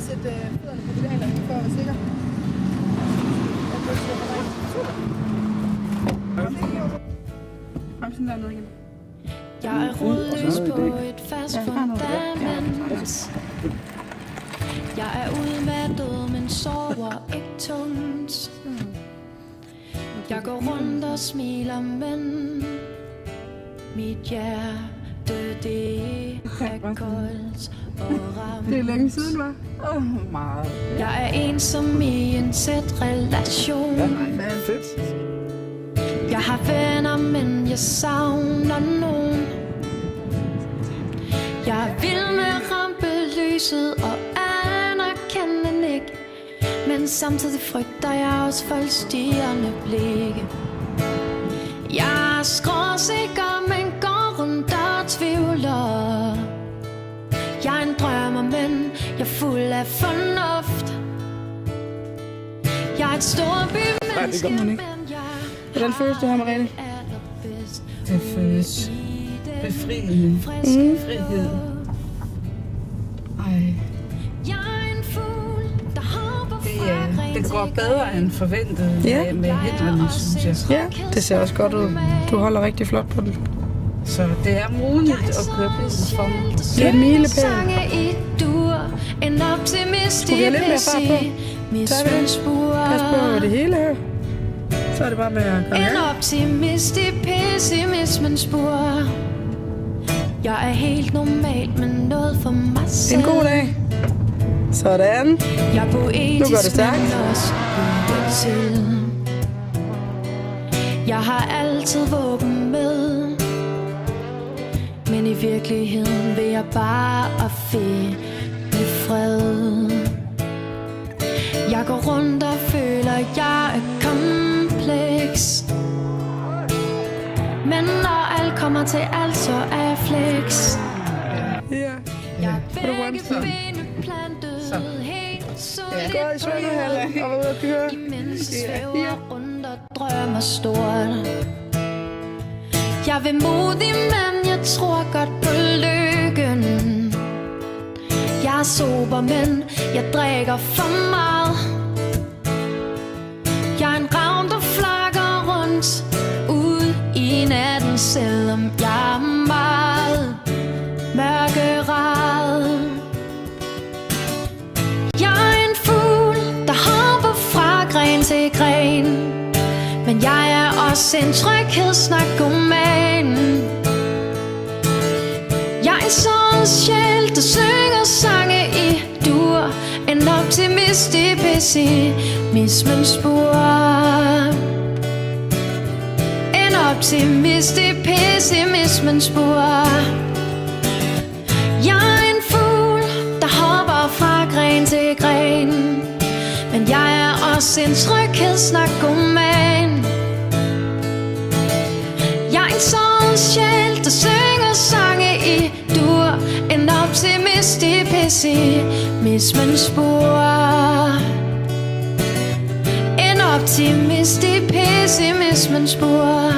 sætte fødderne på pedalerne for at være sikker. Kom sådan dernede igen. Jeg er rodløs på et fast fundament. Jeg er udmattet, men sover ikke tungt. Jeg går rundt og smiler, men mit hjerte, det er koldt og ramt. Det er længe siden, hva'? Meget. Jeg er ensom i en tæt relation. Fedt. Jeg har venner, men jeg savner nogen. Jeg er vild med rampelyset og anerkender ikke. Men samtidig frygter jeg også folks stirrende blikke. Jeg er skråsikker, men går rundt og tvivler. Jeg er en drømmer, men jeg er fuld af fornuft. Jeg er et storbymenneske, men jeg Hvordan føles det her, Marianne? Det føles befriende. Frihed. Ej. Det går bedre end forventet med hænderne, synes jeg. Ja, det ser også godt ud. Du holder rigtig flot på den. Så det er muligt at køre bil for mig. Det er en milepæl. En optimist Skulle vi have lidt mere fart på? Pas på det hele her. Så er det bare med at komme en optimist i pessimismens spor. Jeg er helt normal, men noget for mig selv. En god dag. Sådan. Jeg er poetisk, nu går det stærkt. men også til. Jeg har altid våben med, men i virkeligheden vil jeg bare finde fred. Jeg går rundt og føler, jeg er kompleks. Men når alt kommer til alt, så er jeg flex. Ja. Jeg er begge ben plantet helt solidt Gå i svømmehallen og var ude at køre. imens svæver rundt og drømmer stort. Jeg vil modig, men jeg tror godt på lykken. Jeg er sober, men jeg drikker for meget. Jeg er en ravn, der flakker rundt ude i natten, selvom jeg er meget mørkeret. Jeg er en fugl, der hopper fra gren til gren, men jeg er også en tryghedsnarkoman. Jeg er en sådan sjæl, der synger sange i dur. En optimist i pessimismens spor. En optimist i pessimismens spor. Jeg er en fugl, der hopper fra gren til gren, men jeg er også en tryghedsnarkoman. Jeg er en sådan sjæl, der synger sange i dur. En optimist i pessimismens spor. En optimist i pessimismens spor.